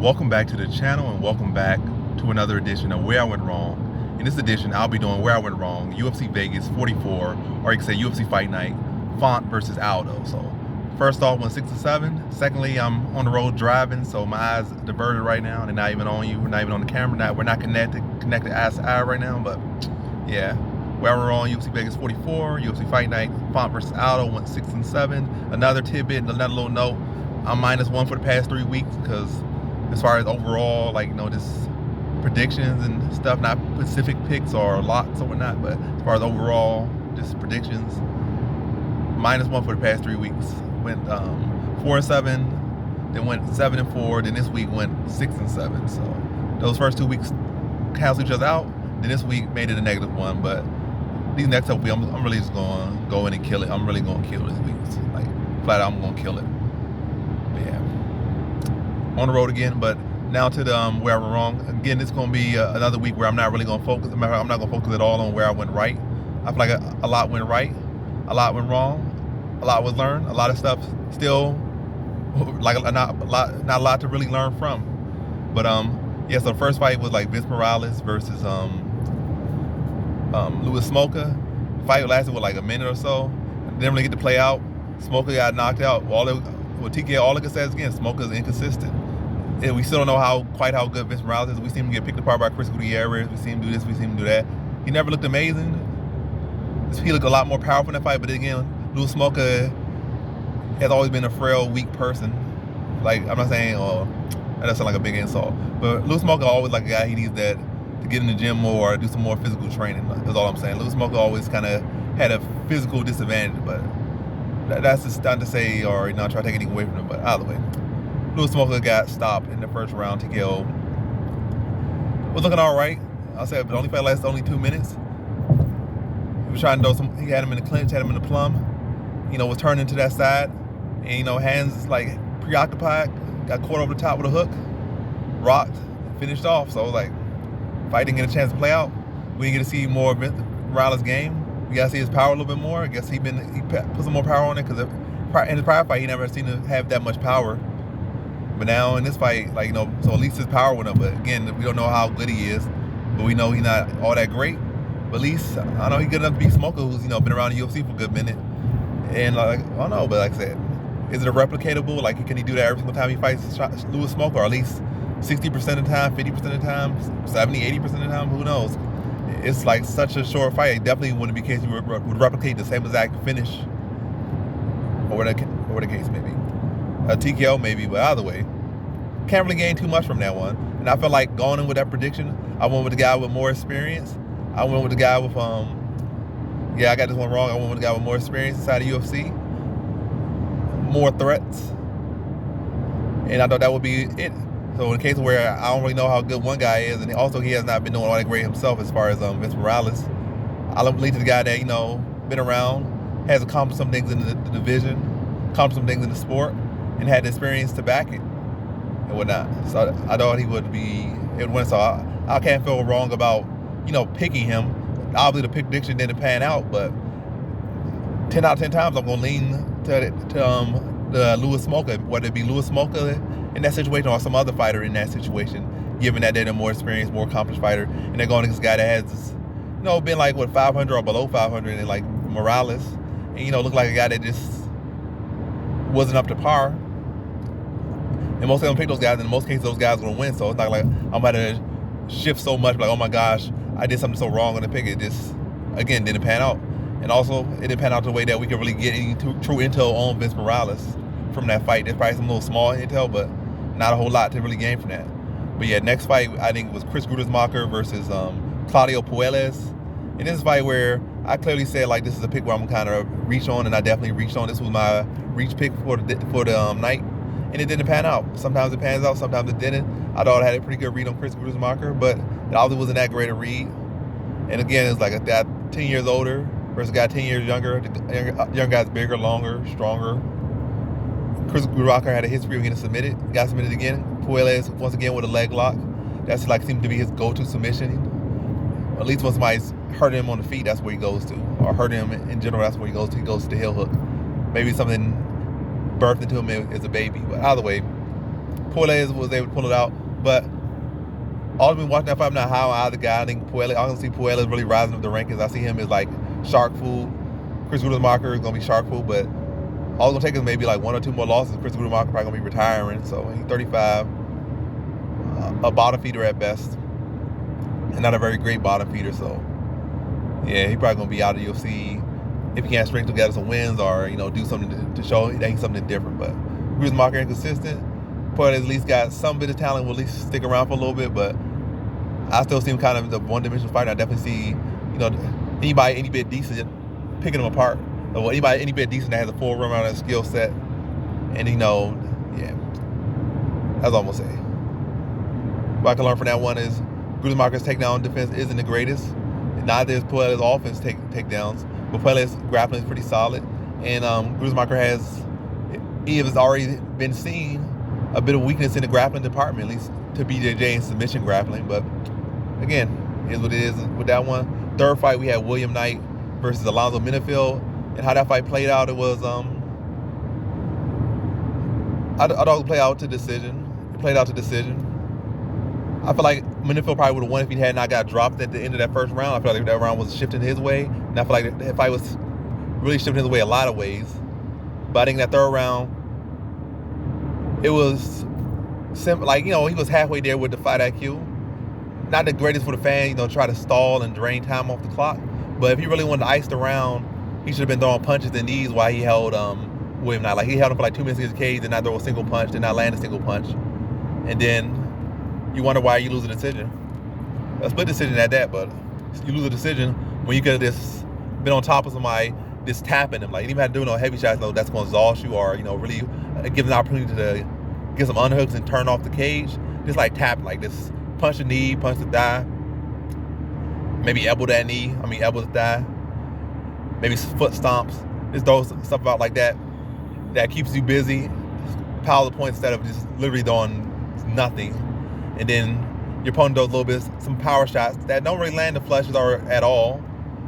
Welcome back to the channel and welcome back to another edition of Where I Went Wrong. In this edition, I'll be doing Where I Went Wrong, UFC Vegas 44, or you can say UFC Fight Night, Font versus Aldo. So first off, went 6-7. Secondly, I'm on the road driving, so my eyes diverted right now. They're not even on you, we're not even on the camera. We're not connected eye to eye right now, but yeah. Where I Went Wrong, UFC Vegas 44, UFC Fight Night, Font versus Aldo went 6-7. Another tidbit, another little note, I'm -1 for the past 3 weeks because as far as overall, just predictions and stuff, not specific picks or lots or whatnot, but as far as overall, just predictions, -1 for the past 3 weeks. Went 4-7, then went 7-4, then this week went 6-7. So those first 2 weeks cancel each other out. Then this week made it a -1, but these next couple weeks, I'm really just going to go in and kill it. I'm really going to kill this week. Like, flat out, I'm going to kill it. But yeah. On the road again, but now to the Where I Went Wrong. Again, it's going to be another week where I'm not really going to focus. I'm not going to focus at all on where I went right. I feel like a lot went right, a lot went wrong, a lot was learned, a lot of stuff still like not a lot to really learn from. But yeah. So the first fight was like Vince Morales versus Louis Smoker. The fight lasted like a minute or so. Didn't really get to play out. Smoker got knocked out. TK, all I can say is again, Smoker's inconsistent. And we still don't know quite how good Vince Morales is. We see him get picked apart by Chris Gutierrez. We see him do this, we see him do that. He never looked amazing. He looked a lot more powerful in that fight, but again, Louis Smoker has always been a frail, weak person. Like, I'm not saying, that doesn't sound like a big insult, but Louis Smoker always like a guy he needs that to get in the gym more or do some more physical training. That's all I'm saying. Louis Smoker always kind of had a physical disadvantage, but that's just not to say or try to take anything away from him. But either way, Louis Smoker got stopped in the first round. TKO was looking all right. I'll say, but only fight lasted only 2 minutes. He was trying to do he had him in the clinch, had him in the plum. Was turning to that side, and hands like preoccupied. Got caught over the top with a hook, rocked, finished off. So I was like, fight didn't get a chance to play out. We didn't get to see more of Morales' game. We gotta see his power a little bit more. I guess he put some more power on it because in his prior fight he never seemed to have that much power. But now in this fight, so at least his power went up. But again, we don't know how good he is, but we know he's not all that great. But at least I know he's good enough to beat Smoker, who's been around the UFC for a good minute. And I don't know, but like I said, is it a replicatable? Like, can he do that every single time he fights Louis Smoker, or at least 60% of the time, 50% of the time, 70, 80% of the time? Who knows? It's like such a short fight. It definitely wouldn't be the case you would replicate the same exact finish, or whatever the case may be. A TKO maybe, but either way, can't really gain too much from that one. And I felt like going in with that prediction, I went with the guy with more experience. I went with the guy with I got this one wrong. I went with the guy with more experience inside the UFC, more threats, and I thought that would be it. So in the case where I don't really know how good one guy is, and also he has not been doing all that great himself as far as Vince Morales, I'll lead to the guy that been around, has accomplished some things in the division, accomplished some things in the sport, and had the experience to back it and whatnot. So I thought he would win. So I can't feel wrong about picking him. Obviously the prediction didn't pan out, but 10 out of 10 times I'm gonna lean to the Louis Smoker, whether it be Louis Smoker in that situation or some other fighter in that situation, given that they're the more experienced, more accomplished fighter, and they're going against a guy that has been like 500 or below 500, and like Morales, and looked like a guy that just wasn't up to par. And most of them pick those guys, and in most cases those guys are gonna win. So it's not like I'm about to shift so much, like, oh my gosh, I did something so wrong on the pick. It just again didn't pan out. And also, it didn't pan out the way that we could really get any true intel on Vince Morales from that fight. There's probably some little small intel, but not a whole lot to really gain from that. But yeah, next fight, I think it was Chris Gutierrez versus Claudio Puelles. And this is a fight where I clearly said, like, this is a pick where I'm kind of reach on, and I definitely reached on. This was my reach pick for the night, and it didn't pan out. Sometimes it pans out, sometimes it didn't. I thought I had a pretty good read on Chris Gutierrez, but it obviously wasn't that great a read. And again, it's like a guy 10 years older versus a guy 10 years younger. The young guy's bigger, longer, stronger. Chris Gutierrez had a history of getting submitted. Got submitted again. Puelles, once again, with a leg lock. That's seemed to be his go-to submission. At least when somebody's hurting him on the feet, that's where he goes to. Or hurting him in general, that's where he goes to. He goes to the heel hook. Maybe something birthed into him as a baby. But either way, Puelles was able to pull it out, but all been watching that fight, I'm not high on either guy. I think Puelles, I don't see Puelles really rising up the rankings. I see him as like shark food. Chris Gruetzemacher is gonna be shark food, but all it's gonna take is maybe like 1 or 2 more losses. Chris Gruetzemacher probably gonna be retiring, so he's 35, a bottom feeder at best, and not a very great bottom feeder. So yeah, he probably gonna be out of UFC if he can't string together some wins or do something to show that he's something different. But Gruetzemacher inconsistent. Puelles at least got some bit of talent, will at least stick around for a little bit, but I still see him kind of the one-dimensional fighter. I definitely see, anybody any bit decent picking him apart. Or anybody any bit decent that has a full run around of skill set. And yeah, that's all I'm gonna say. What I can learn from that one is Gruetzemacher's takedown defense isn't the greatest. Neither is Puelles' offense takedowns, but Puelles' grappling is pretty solid. And Gruetzemacher has already been seen a bit of weakness in the grappling department, at least to BJJ in submission grappling. But again, it is what it is with that one. Third fight, we had William Knight versus Alonzo Minifield. And how that fight played out, it was I thought it played out to decision. It played out to decision. I feel like Minifield probably would have won if he had not got dropped at the end of that first round. I feel like that round was shifting his way, and I feel like that fight was really shifting his way a lot of ways. But I think that third round, it was simple. Like, he was halfway there with the fight IQ. Not the greatest for the fan, try to stall and drain time off the clock. But if he really wanted to ice the round, he should have been throwing punches and knees while he held William Knight. Like, he held him for like 2 minutes in his cage, did not throw a single punch, did not land a single punch. And then you wonder why you lose a decision. A split decision at that, but you lose a decision when you could have just been on top of somebody, just tapping him. Like, you didn't even have to do no heavy shots, that's going to exhaust you, or, really give an opportunity to get some unhooks and turn off the cage. Just like tap, like this punch the knee, punch the thigh, maybe elbow that knee, elbow the thigh, maybe foot stomps. Just throw stuff out like that keeps you busy, pile the points instead of just literally doing nothing. And then your opponent does a little bit, some power shots that don't really land the flushes or at all,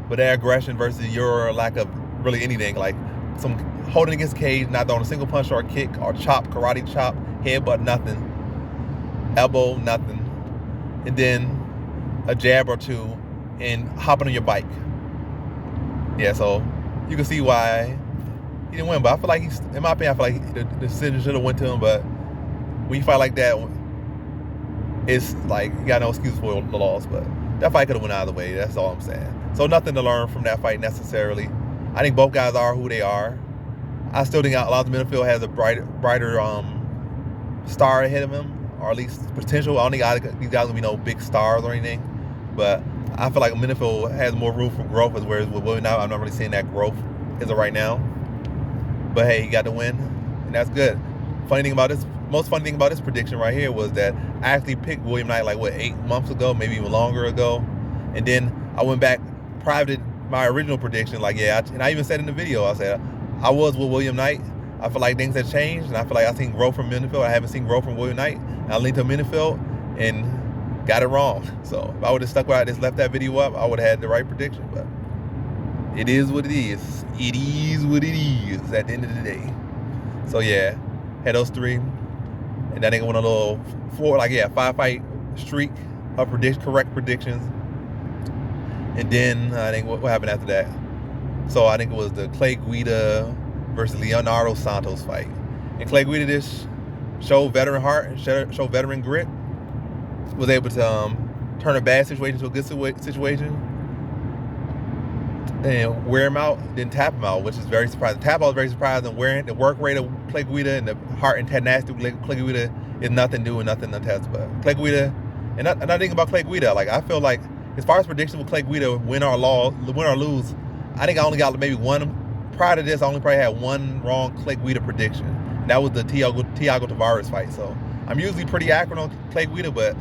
but their aggression versus your lack of really anything, like some holding against the cage, not throwing a single punch or a kick or chop, karate chop, headbutt, nothing, elbow, nothing, and then a jab or two and hopping on your bike. Yeah, so you can see why he didn't win, but I feel like in my opinion, I feel like the decision should have went to him. But when you fight like that, it's like you got no excuse for the loss. But that fight could have went either way. That's all I'm saying. So nothing to learn from that fight necessarily. I think both guys are who they are. I still think Alonzo Minifield has a brighter star ahead of him, or at least potential. I don't think these guys will be no big stars or anything, but I feel like Minifield has more room for growth, whereas with William Knight, I'm not really seeing that growth as of right now. But hey, he got the win, and that's good. Most funny thing about this prediction right here was that I actually picked William Knight 8 months ago, maybe even longer ago, and then I went back, privated my original prediction, and I even said in the video, I said I was with William Knight. I feel like things have changed, and I feel like I've seen growth from Minifield. I haven't seen growth from William Knight. And I leaned to Minifield and got it wrong. So if I would have stuck where I just left that video up, I would have had the right prediction. But it is what it is. It is what it is at the end of the day. So yeah, had those three, and that nigga went a little 5-fight streak of correct predictions. And then I think what happened after that? So I think it was the Clay Guida versus Leonardo Santos fight. And Clay Guida just showed veteran heart and showed veteran grit. Was able to turn a bad situation to a good situation and wear him out, then tap him out, which is very surprising. Tap out was very surprising. Wearing the work rate of Clay Guida and the heart and tenacity of Clay Guida is nothing new and nothing untested. But Clay Guida, and I think about Clay Guida, I feel like as far as predictions with Clay Guida, win or lose, I think I only got maybe one. Prior to this, I only probably had one wrong Clay Guida prediction. And that was the Thiago Tavares fight. So I'm usually pretty accurate on Clay Guida, but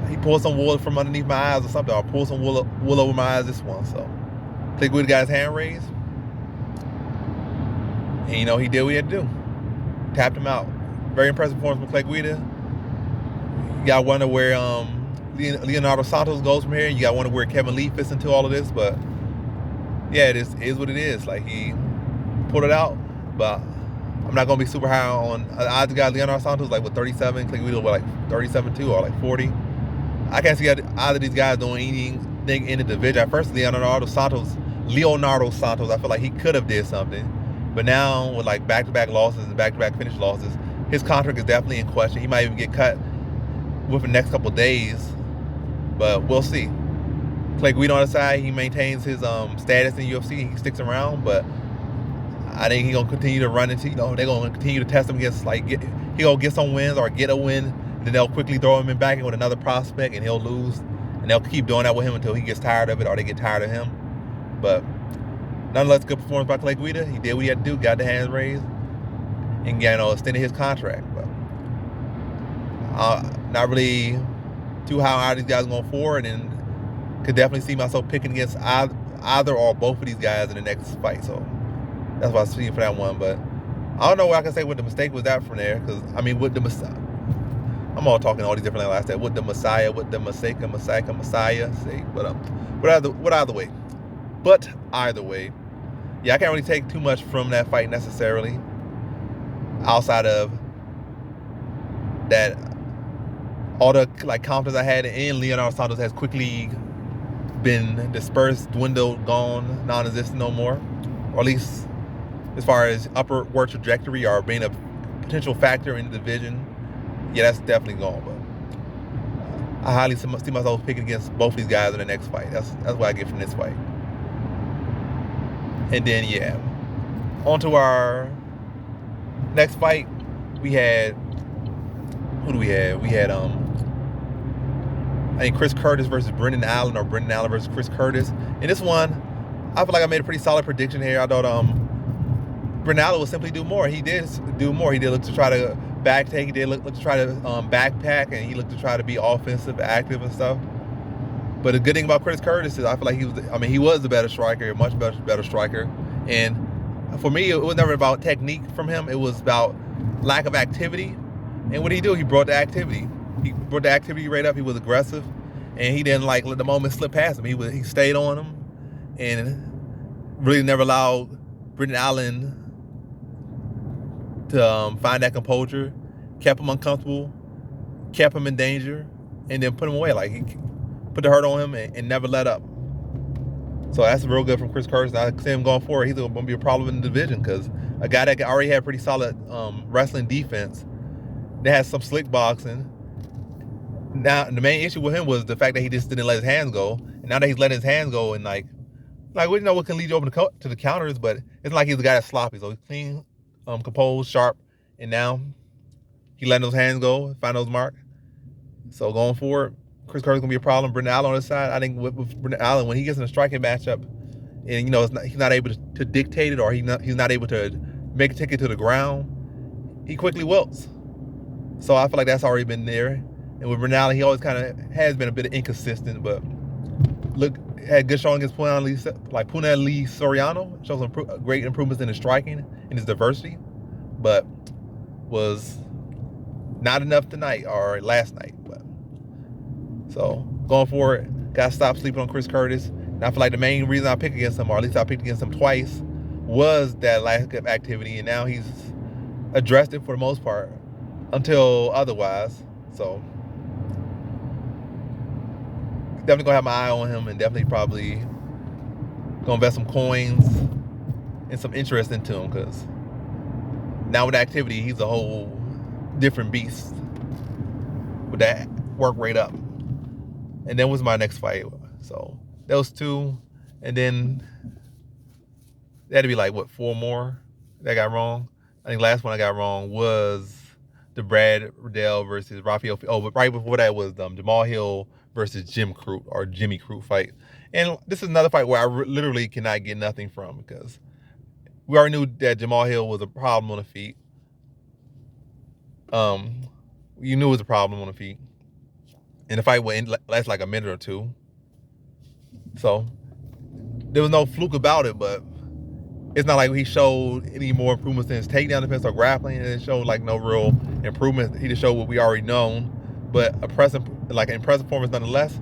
he pulled some wool from underneath my eyes or something, or pulled some wool over my eyes this one. So Clay Guida got his hand raised, and he did what he had to do. Tapped him out. Very impressive performance from Clay Guida. You got to wonder where Leonardo Santos goes from here. You got to wonder where Kevin Lee fits into all of this, but yeah, it is what it is. He pulled it out, but I'm not gonna be super high on odds guy Leonardo Santos like with 37, Clay Guida with like 37 too or like 40. I can't see either of these guys doing anything in the division. At first, Leonardo Santos, I feel like he could have did something, but now with like back-to-back losses and back-to-back finish losses, his contract is definitely in question. He might even get cut within the next couple of days, but we'll see. Clay Guida on the side, he maintains his status in UFC. He sticks around, but I think he's gonna continue to run into, they're gonna continue to test him against he gonna get some wins or get a win. Then they'll quickly throw him in back in with another prospect and he'll lose. And they'll keep doing that with him until he gets tired of it or they get tired of him. But nonetheless, good performance by Clay Guida. He did what he had to do, got the hands raised, and extended his contract. But not really too high on these guys going forward, and could definitely see myself picking against either or both of these guys in the next fight. So that's what I was seeing for that one. But I don't know what I can say what the mistake was that from there, because I mean with the I'm all talking all these different languages. I said with the Messiah, with the Messiah, say, but either way. But either way, yeah, I can't really take too much from that fight necessarily. Outside of that, all the confidence I had in Leonardo Santos has quickly been dispersed, dwindled, gone, non-existent no more. Or at least as far as upward trajectory or being a potential factor in the division. Yeah, that's definitely gone, but I highly see myself picking against both these guys in the next fight. That's what I get from this fight. And then, yeah, on to our next fight. We had, who do we have? We had, I think Chris Curtis versus Brendan Allen, or Brendan Allen versus Chris Curtis. In this one, I feel like I made a pretty solid prediction here. I thought Brendan Allen would simply do more. He did do more. He did look to try to backtake. He did look to try to backpack, and he looked to try to be offensive, active, and stuff. But the good thing about Chris Curtis is I feel like he was the better striker, much better striker. And for me, it was never about technique from him. It was about lack of activity. And what did he do? He brought the activity. He brought the activity rate up. He was aggressive, and he didn't let the moment slip past him. He stayed on him, and really never allowed Brendan Allen to find that composure, kept him uncomfortable, kept him in danger, and then put him away. Like, he put the hurt on him and never let up. So that's real good from Chris Curtis. I see him going forward. He's going to be a problem in the division, because a guy that already had pretty solid wrestling defense, that has some slick boxing. Now, the main issue with him was the fact that he just didn't let his hands go. And now that he's letting his hands go, and we know what can lead you over to the counters, but it's like he's the guy that's sloppy. So he's clean, composed, sharp, and now he letting those hands go, find those marks. So going forward, Chris Curtis is going to be a problem. Brendan Allen on the side, I think with Brendan Allen, when he gets in a striking matchup, and he's not able to dictate it, or he's not able to make it take it to the ground, he quickly wilts. So I feel like that's already been there. And with Brendan Allen, he always kind of has been a bit inconsistent, but had good showing against Punahele Soriano. Showed some great improvements in his striking and his diversity, but was not enough tonight or last night. But so going forward, gotta stop sleeping on Chris Curtis. And I feel like the main reason I picked against him, or at least I picked against him twice, was that lack of activity, and now he's addressed it for the most part until otherwise. So definitely gonna have my eye on him, and definitely probably gonna invest some coins and some interest into him, because now with activity, he's a whole different beast with that work rate up. And then was my next fight. So those two, and then there had to be like, what, 4 more that I got wrong. I think last one I got wrong was the Brad Riddell versus Rafael. Oh, but right before that was Jamal Hill versus Jimmy Crute fight. And this is another fight where I literally cannot get nothing from, because we already knew that Jamal Hill was a problem on the feet. You knew it was a problem on the feet. And the fight would last like a minute or two. So there was no fluke about it, but it's not like he showed any more improvements in his takedown defense or grappling. It showed like no real improvement. He just showed what we already known, but an impressive performance nonetheless.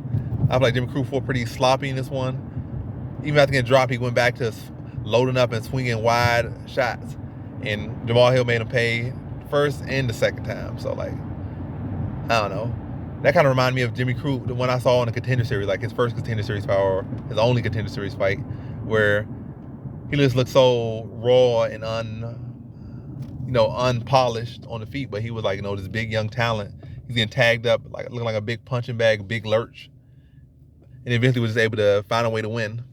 I feel like Jimmy Crute fought pretty sloppy in this one. Even after getting dropped, he went back to loading up and swinging wide shots. And Jamal Hill made him pay first and the second time. So, like, I don't know. That kind of reminded me of Jimmy Crute, the one I saw in the Contender Series, like his first Contender Series fight, or his only Contender Series fight, where he just looked so raw and unpolished on the feet, but he was like, this big young talent. He's getting tagged up, like looking like a big punching bag, big lurch, and eventually was just able to find a way to win.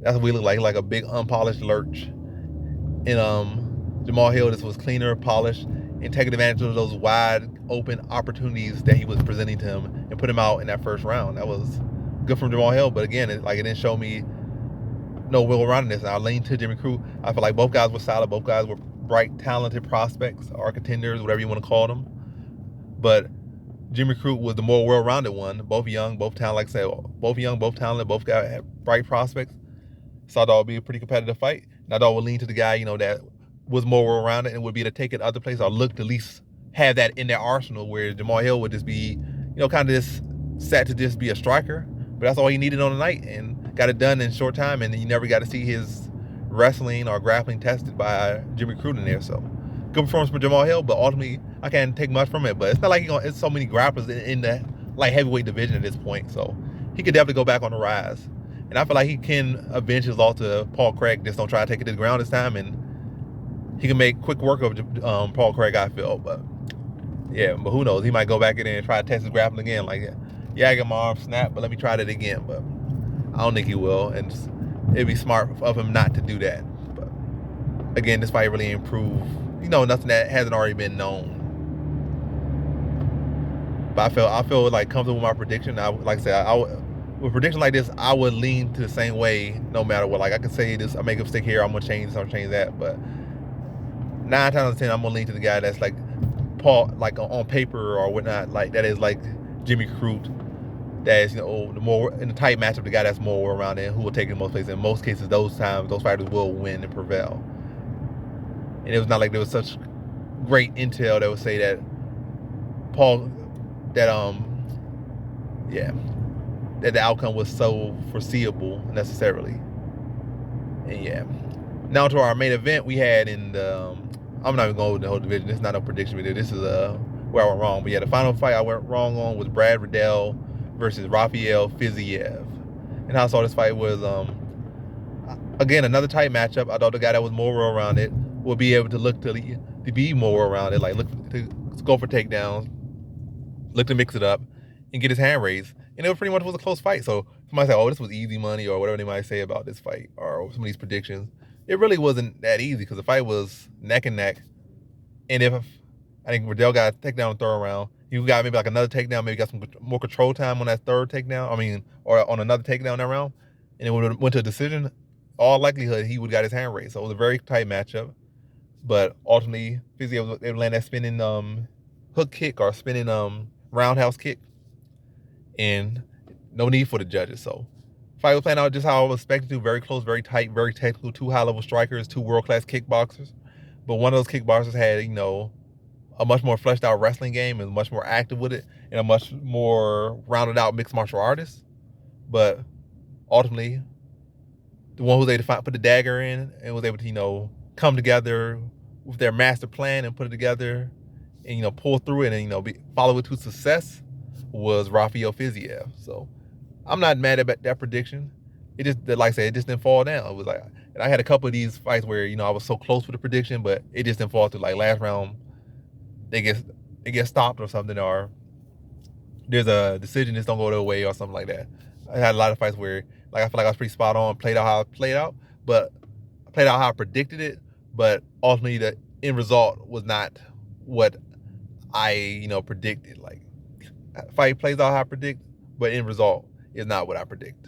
That's what we look like a big unpolished lurch. And Jamal Hill just was cleaner, polished, and taking advantage of those wide open opportunities that he was presenting to him and put him out in that first round. That was good from Jamal Hill, but again, it didn't show me no will around this. And I lean to Jimmy Crute. I feel like both guys were solid. Both guys were bright, talented prospects or contenders, whatever you want to call them. But Jimmy Crute was the more well-rounded one. Both young, both talented. Like I said, both young, both talented. Both guys had bright prospects. So I thought it would be a pretty competitive fight. And I thought it would lean to the guy, that was more well-rounded and would be able to take it other places or look to at least have that in their arsenal, where Jamal Hill would just be, kind of just set to just be a striker. But that's all he needed on the night and got it done in a short time. And you never got to see his wrestling or grappling tested by Jimmy Crute in there. So good performance from Jamal Hill, but ultimately I can't take much from it. But it's not like it's so many grapplers in the heavyweight division at this point. So he could definitely go back on the rise. And I feel like he can avenge his loss to Paul Craig. Just don't try to take it to the ground this time, and he can make quick work of Paul Craig, I feel. But yeah, but who knows? He might go back in there and try to test his grappling again. Like, yeah, I got my arm snapped, but let me try that again. But I don't think he will, and it'd be smart of him not to do that. But again, this fight really improved. Nothing that hasn't already been known. But I feel like comfortable with my prediction. Like I said, with a prediction like this, I would lean to the same way no matter what. Like, I could say this, I make a mistake here, I'm gonna change this, I'm gonna change that. But 9 times out of 10, I'm gonna lean to the guy that's like Paul, like on paper or whatnot, like that is like Jimmy Crute. That is, the more in the tight matchup, the guy that's more around it, who will take it in most places. In most cases, those fighters will win and prevail. And it was not like there was such great intel that would say that that the outcome was so foreseeable necessarily. And yeah, now to our main event, we had in the I'm not even going with the whole division. This is not a prediction video. This is where I went wrong. But yeah, the final fight I went wrong on was Brad Riddell versus Rafael Fiziev. And how I saw this fight was again, another tight matchup. I thought the guy that was more well-rounded would be able to look to be more well-rounded, like look to go for takedowns, look to mix it up, and get his hand raised. And it pretty much was a close fight. So somebody say, oh, this was easy money, or whatever they might say about this fight, or some of these predictions. It really wasn't that easy, because the fight was neck and neck. And if I think Riddell got a takedown in the third round, you got maybe like another takedown, maybe got some more control time on that third takedown, or on another takedown that round, and it went to a decision, all likelihood he would have got his hand raised. So it was a very tight matchup. But ultimately, Fiziev was able to land that spinning hook kick or spinning roundhouse kick, and no need for the judges. So fight was playing out just how I was expected to. Very close, very tight, very technical. 2 high-level strikers, 2 world-class kickboxers. But one of those kickboxers had, a much more fleshed out wrestling game and much more active with it, and a much more rounded out mixed martial artist. But ultimately, the one who was able to put the dagger in and was able to, come together with their master plan and put it together and, pull through it and, follow it to success was Rafael Fiziev. So I'm not mad at that prediction. It just, like I said, it just didn't fall down. It was like, and I had a couple of these fights where, I was so close with the prediction, but it just didn't fall through. Like last round, they get stopped or something, or there's a decision just don't go their way or something like that. I had a lot of fights where, like, I feel like I was pretty spot on, played out how I played out, but I played out how I predicted it, but ultimately the end result was not what I, predicted. Like, fight plays out how I predict, but end result is not what I predict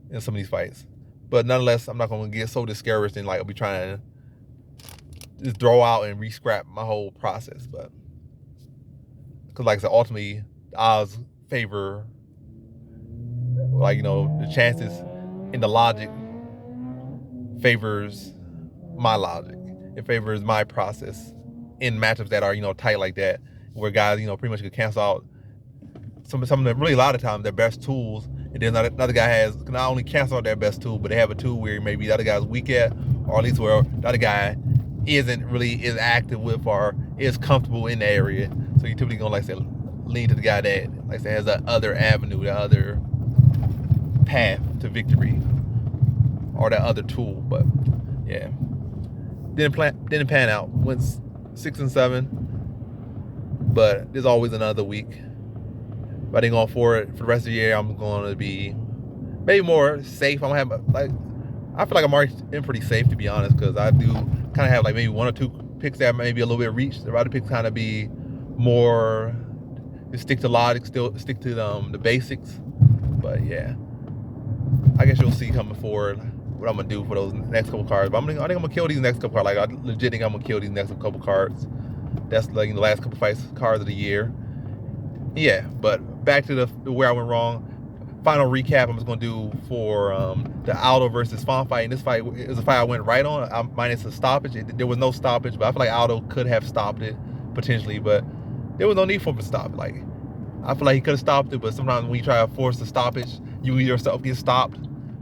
in some of these fights. But nonetheless, I'm not going to get so discouraged and I'll be trying to just throw out and re-scrap my whole process. But because, like I said, ultimately the odds favor, the chances and the logic favors my logic. It favors my process in matchups that are, tight like that, where guys, pretty much could cancel out some of them, really a lot of times, their best tools, and then another guy can not only cancel out their best tool, but they have a tool where maybe the other guy's weak at, or at least where the other guy isn't really as active with or is comfortable in the area. So you typically gonna, like I said, lean to the guy that, like I said, has that other avenue, that other path to victory, or that other tool. But yeah, didn't pan out. Went 6-7, but there's always another week. If I didn't go for it for the rest of the year, I'm going to be maybe more safe. I'm gonna have, like, I feel like I'm already in pretty safe, to be honest, because I do kind of have like maybe 1 or 2 picks that maybe a little bit reached. The other picks kind of be more stick to logic, still stick to the basics. But yeah, I guess you'll see coming forward what I'm gonna do for those next couple cards. But I think I'm gonna kill these next couple cards. Like, I legit think I'm gonna kill these next couple cards. That's like the last couple fights cards of the year. Yeah, but back to the where I went wrong. Final recap I'm just gonna do for the Aldo versus Font fight. And this fight is a fight I went right on, minus a stoppage. There was no stoppage, but I feel like Aldo could have stopped it potentially, but there was no need for him to stop it. Like, I feel like he could have stopped it, but sometimes when you try to force the stoppage, you yourself get stopped.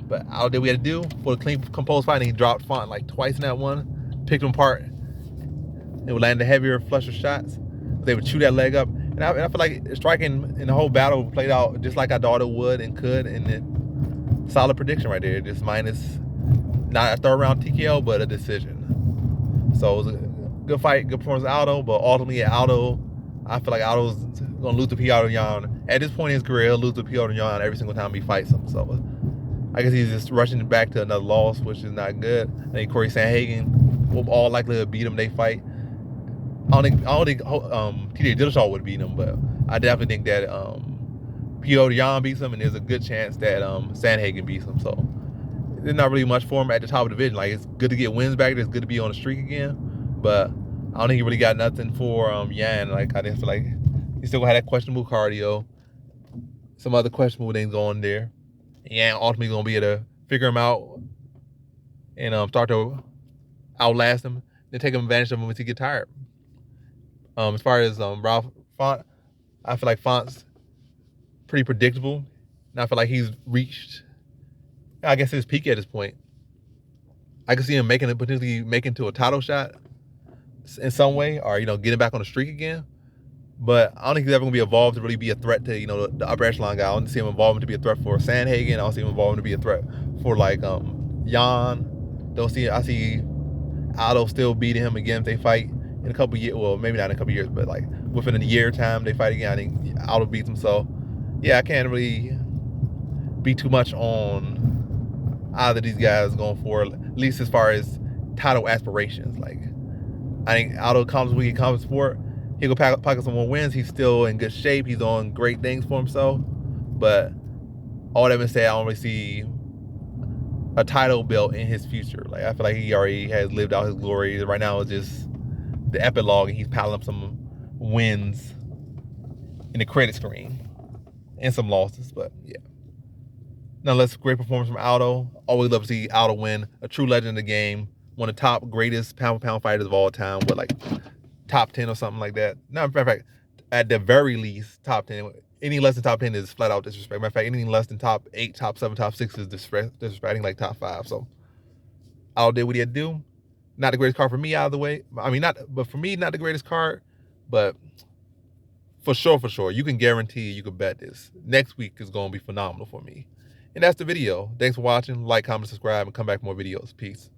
But Aldo did what he had to do for the clean, composed fight, and he dropped Font like twice in that one, picked him apart. It would land the heavier, flusher shots. They would chew that leg up. And I feel like striking in the whole battle played out just like I thought it would and could. And it, solid prediction right there. Just minus, not a third round TKO, but a decision. So it was a good fight, good performance of Aldo. But ultimately, Aldo, I feel like Aldo's going to lose to Piotr Jan. At this point in his career, he'll lose to Piotr Jan every single time he fights him. So I guess he's just rushing back to another loss, which is not good. I think Corey Sandhagen will all likelihood beat him. They fight. I don't think TJ Dillashaw would beat him, but I definitely think that Piotr Jan beats him, and there's a good chance that Sandhagen beats him. So there's not really much for him at the top of the division. Like, it's good to get wins back. It's good to be on the streak again, but I don't think he really got nothing for Yan. Like, I just feel like he still gonna have that questionable cardio, some other questionable things going there. Yan ultimately gonna be able to figure him out and start to outlast him, then take advantage of him once he get tired. As far as Ralph Font, I feel like Font's pretty predictable, and I feel like he's reached, I guess, his peak at this point. I can see him potentially making to a title shot in some way, or getting back on the streak again. But I don't think he's ever gonna be evolved to really be a threat to the upper echelon guy. I don't see him evolving to be a threat for Sandhagen. I don't see him evolving to be a threat for like Jan. I see Aldo still beating him again if they fight in a couple years. Well, maybe not in a couple years, but like within a year time they fight again. I think Aldo beats him. So yeah, I can't really be too much on either of these guys going forward, at least as far as title aspirations. Like, I think Aldo comes when he comes for it. He'll go pocket some more wins. He's still in good shape. He's doing great things for himself. But all that being said, I don't really see a title belt in his future. Like, I feel like he already has lived out his glory. Right now it's just the epilogue, and he's piling up some wins in the credit screen and some losses. But yeah, nonetheless, great performance from Aldo. Always love to see Aldo win. A true legend of the game. One of the top greatest pound-for-pound fighters of all time. With like top 10 or something like that. No, in fact, at the very least, top 10. Any less than top 10 is flat out disrespect. Matter of fact, anything less than top 8, top 7, top 6 is disrespecting like top 5. So Aldo did what he had to do. Not the greatest card for me out of the way. I mean, but for me, not the greatest card. But for sure, you can guarantee, you can bet this. Next week is going to be phenomenal for me. And that's the video. Thanks for watching. Like, comment, subscribe, and come back for more videos. Peace.